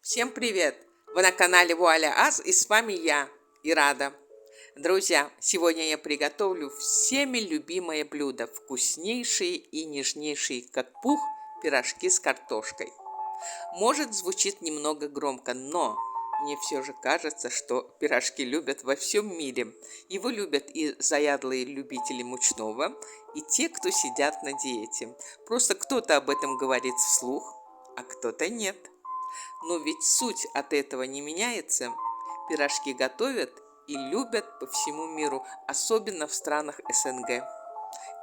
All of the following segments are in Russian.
Всем привет! Вы на канале Вуаля Ас, и с вами я, Ирада. Друзья, сегодня я приготовлю всеми любимое блюдо, вкуснейшие и нежнейшие, как пух, пирожки с картошкой. Может, звучит немного громко, но мне все же кажется, что пирожки любят во всем мире. Его любят и заядлые любители мучного, и те, кто сидят на диете. Просто кто-то об этом говорит вслух, а кто-то нет. Но ведь суть от этого не меняется. Пирожки готовят и любят по всему миру, особенно в странах СНГ.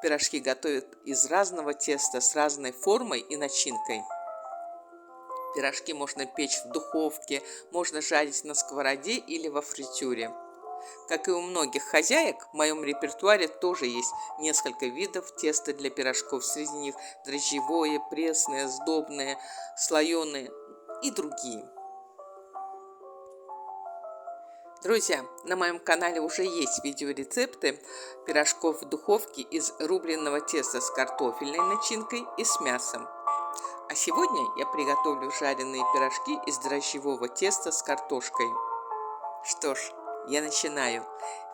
Пирожки готовят из разного теста с разной формой и начинкой. Пирожки можно печь в духовке, можно жарить на сковороде или во фритюре. Как и у многих хозяек, в моем репертуаре тоже есть несколько видов теста для пирожков. Среди них дрожжевое, пресное, сдобное, слоеное и другие. Друзья, на моем канале уже есть видеорецепты пирожков в духовке из рубленного теста с картофельной начинкой и с мясом. А сегодня я приготовлю жареные пирожки из дрожжевого теста с картошкой. Что ж, я начинаю.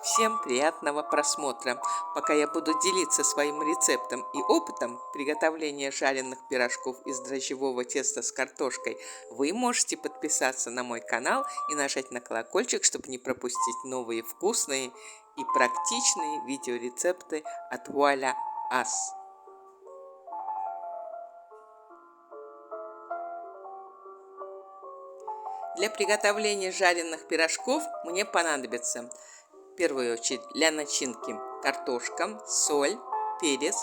Всем приятного просмотра. Пока я буду делиться своим рецептом и опытом приготовления жареных пирожков из дрожжевого теста с картошкой, вы можете подписаться на мой канал и нажать на колокольчик, чтобы не пропустить новые вкусные и практичные видеорецепты от Вуаля Ас. Для приготовления жареных пирожков мне понадобится в первую очередь для начинки картошка, соль, перец.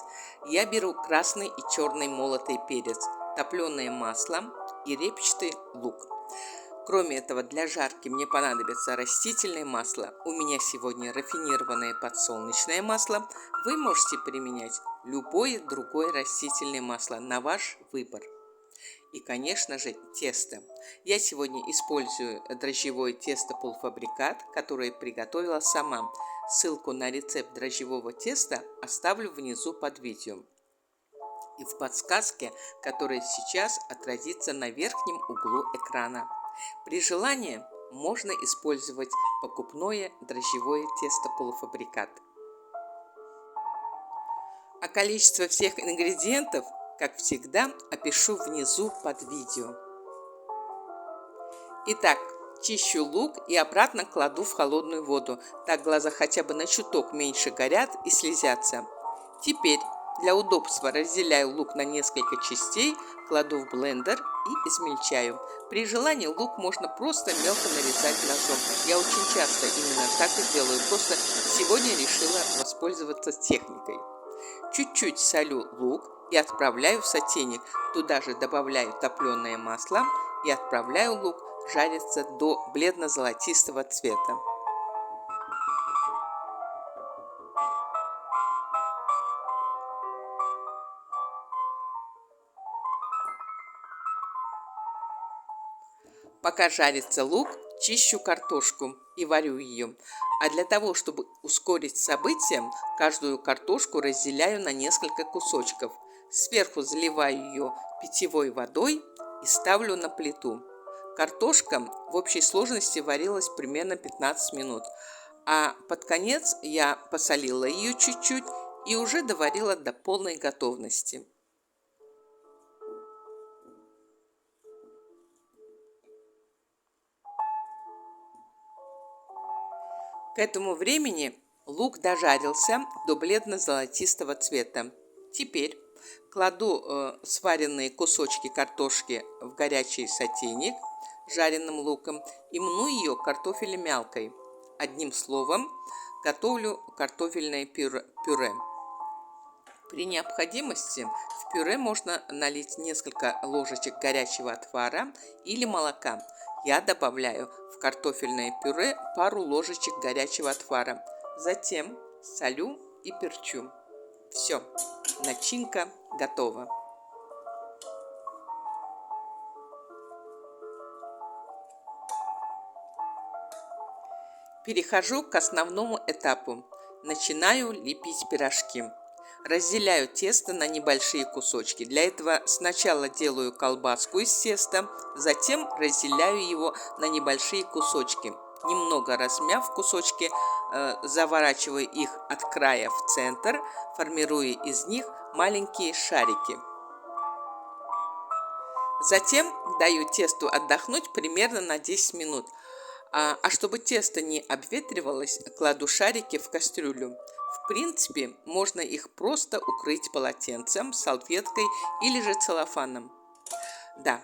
Я беру красный и черный молотый перец, топленое масло и репчатый лук. Кроме этого, для жарки мне понадобится растительное масло. У меня сегодня рафинированное подсолнечное масло. Вы можете применять любое другое растительное масло на ваш выбор. И, конечно же, тесто. Я сегодня использую дрожжевое тесто полуфабрикат, которое приготовила сама. Ссылку на рецепт дрожжевого теста оставлю внизу под видео. И в подсказке, которая сейчас отразится на верхнем углу экрана. При желании можно использовать покупное дрожжевое тесто полуфабрикат. А количество всех ингредиентов, как всегда, опишу внизу под видео. Итак, чищу лук и обратно кладу в холодную воду. Так глаза хотя бы на чуток меньше горят и слезятся. Теперь для удобства разделяю лук на несколько частей, кладу в блендер и измельчаю. При желании лук можно просто мелко нарезать ножом. Я очень часто именно так и делаю, просто сегодня решила воспользоваться техникой. Чуть-чуть солю лук и отправляю в сотейник. Туда же добавляю топленое масло и отправляю лук жариться до бледно-золотистого цвета. Пока жарится лук, чищу картошку и варю ее. А для того, чтобы ускорить события, каждую картошку разделяю на несколько кусочков. Сверху заливаю ее питьевой водой и ставлю на плиту. Картошка в общей сложности варилась примерно 15 минут, а под конец я посолила ее чуть-чуть и уже доварила до полной готовности. К этому времени лук дожарился до бледно-золотистого цвета. Теперь кладу сваренные кусочки картошки в горячий сотейник с жареным луком и мну ее картофелемялкой. Одним словом, готовлю картофельное пюре. При необходимости в пюре можно налить несколько ложечек горячего отвара или молока. Я добавляю в картофельное пюре пару ложечек горячего отвара. Затем солю и перчу. Все, начинка готова. Перехожу к основному этапу. Начинаю лепить пирожки. Разделяю тесто на небольшие кусочки. Для этого сначала делаю колбаску из теста, затем разделяю его на небольшие кусочки. Немного размяв кусочки, заворачиваю их от края в центр, формируя из них маленькие шарики. Затем даю тесту отдохнуть примерно на 10 минут. А чтобы тесто не обветривалось, кладу шарики в кастрюлю. В принципе, можно их просто укрыть полотенцем, салфеткой или же целлофаном. Да,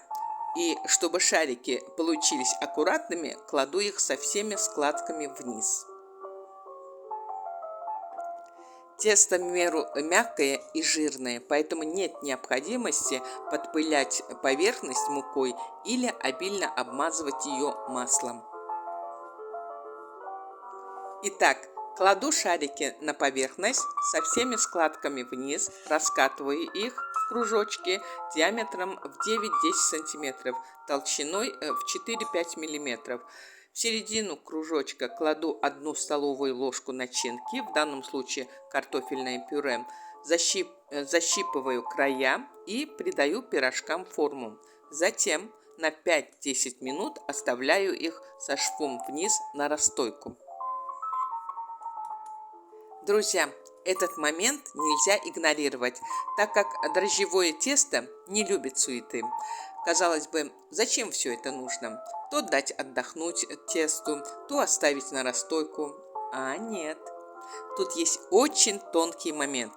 и чтобы шарики получились аккуратными, кладу их со всеми складками вниз. Тесто в меру мягкое и жирное, поэтому нет необходимости подпылять поверхность мукой или обильно обмазывать ее маслом. Итак, кладу шарики на поверхность со всеми складками вниз, раскатываю их в кружочки диаметром в 9-10 см, толщиной в 4-5 мм. В середину кружочка кладу 1 столовую ложку начинки, в данном случае картофельное пюре, защипываю края и придаю пирожкам форму. Затем на 5-10 минут оставляю их со швом вниз на расстойку. Друзья, этот момент нельзя игнорировать, так как дрожжевое тесто не любит суеты. Казалось бы, зачем все это нужно? То дать отдохнуть тесту, то оставить на расстойку. А нет, тут есть очень тонкий момент.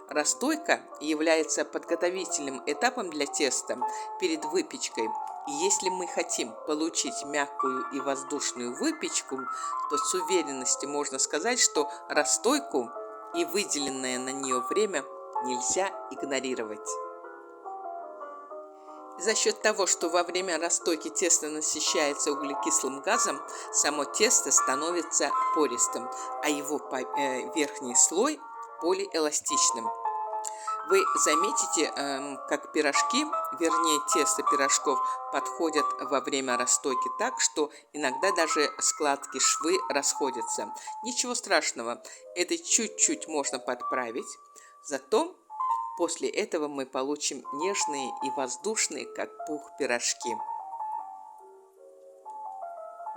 Расстойка является подготовительным этапом для теста перед выпечкой. И если мы хотим получить мягкую и воздушную выпечку, то с уверенностью можно сказать, что расстойку и выделенное на нее время нельзя игнорировать. За счет того, что во время расстойки тесто насыщается углекислым газом, само тесто становится пористым, а его верхний слой более эластичным. Вы заметите, как пирожки, вернее тесто пирожков, подходят во время расстойки так, что иногда даже складки, швы расходятся. Ничего страшного, это чуть-чуть можно подправить, зато после этого мы получим нежные и воздушные, как пух, пирожки.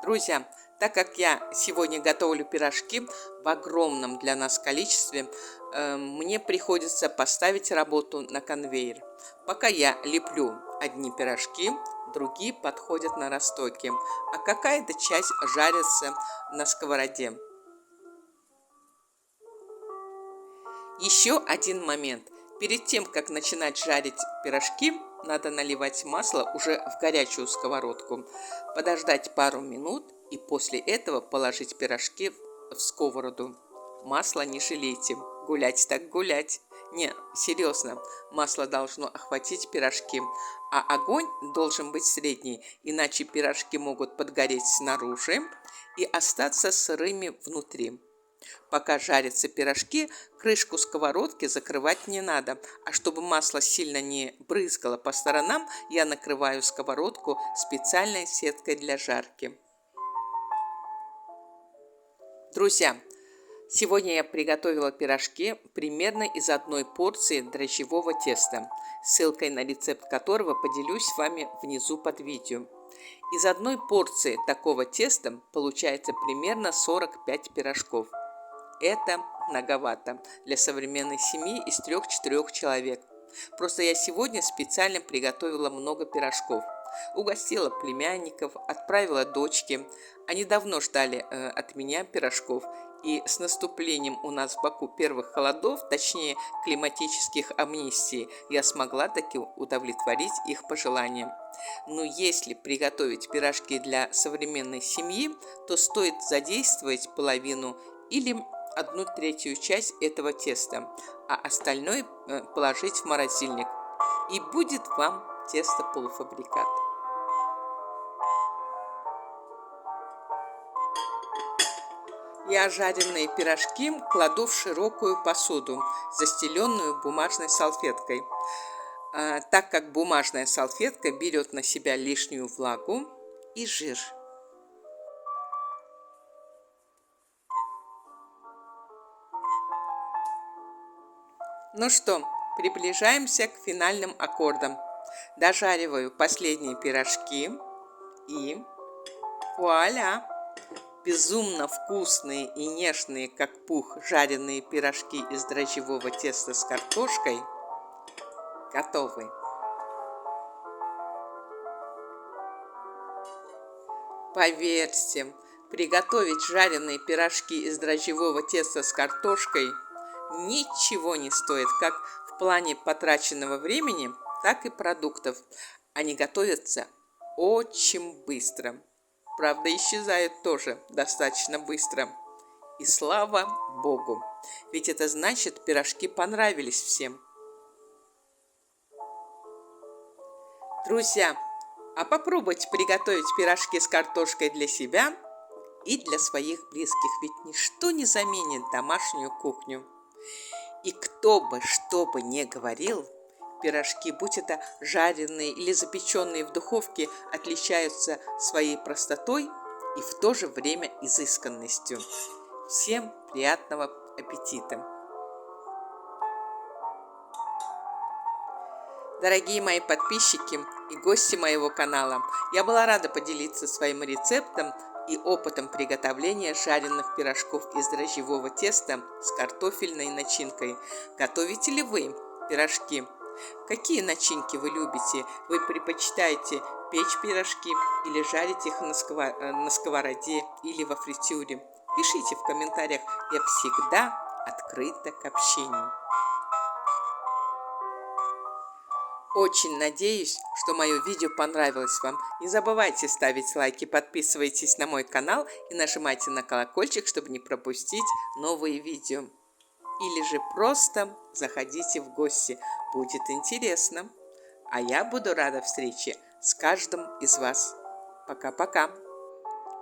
Друзья, так как я сегодня готовлю пирожки в огромном для нас количестве, мне приходится поставить работу на конвейер. Пока я леплю одни пирожки, другие подходят на расстойке, а какая-то часть жарится на сковороде. Еще один момент. Перед тем, как начинать жарить пирожки, надо наливать масло уже в горячую сковородку, подождать пару минут и после этого положить пирожки в сковороду. Масло не жалейте, гулять так гулять. Не, серьезно, масло должно охватить пирожки, а огонь должен быть средний, иначе пирожки могут подгореть снаружи и остаться сырыми внутри. Пока жарятся пирожки, крышку сковородки закрывать не надо, а чтобы масло сильно не брызгало по сторонам, я накрываю сковородку специальной сеткой для жарки. Друзья, сегодня я приготовила пирожки примерно из одной порции дрожжевого теста, ссылкой на рецепт которого поделюсь с вами внизу под видео. Из одной порции такого теста получается примерно 45 пирожков. Это многовато для современной семьи из 3-4 человек. Просто я сегодня специально приготовила много пирожков. Угостила племянников, отправила дочке. Они давно ждали от меня пирожков. И с наступлением у нас в Баку первых холодов, точнее климатических амнистий, я смогла таки удовлетворить их пожеланиям. Но если приготовить пирожки для современной семьи, то стоит задействовать половину или 1/3 часть этого теста, а остальное положить в морозильник. И будет вам тесто-полуфабрикат. Я жареные пирожки кладу в широкую посуду, застеленную бумажной салфеткой, так как бумажная салфетка берет на себя лишнюю влагу и жир. Ну что, приближаемся к финальным аккордам. Дожариваю последние пирожки и вуаля! Безумно вкусные и нежные, как пух, жареные пирожки из дрожжевого теста с картошкой готовы. Поверьте, приготовить жареные пирожки из дрожжевого теста с картошкой ничего не стоит, как в плане потраченного времени, так и продуктов. Они готовятся очень быстро. Правда, исчезают тоже достаточно быстро. И слава Богу, ведь это значит, пирожки понравились всем. Друзья, а попробуйте приготовить пирожки с картошкой для себя и для своих близких, ведь ничто не заменит домашнюю кухню. И кто бы что бы ни говорил, пирожки, будь это жареные или запеченные в духовке, отличаются своей простотой и в то же время изысканностью. Всем приятного аппетита! Дорогие мои подписчики и гости моего канала, я была рада поделиться своим рецептом и опытом приготовления жареных пирожков из дрожжевого теста с картофельной начинкой. Готовите ли вы пирожки? Какие начинки вы любите? Вы предпочитаете печь пирожки или жарить их на сковороде или во фритюре? Пишите в комментариях, я всегда открыта к общению. Очень надеюсь, что мое видео понравилось вам. Не забывайте ставить лайки, подписывайтесь на мой канал и нажимайте на колокольчик, чтобы не пропустить новые видео. Или же просто заходите в гости, будет интересно. А я буду рада встрече с каждым из вас. Пока-пока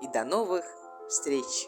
и до новых встреч!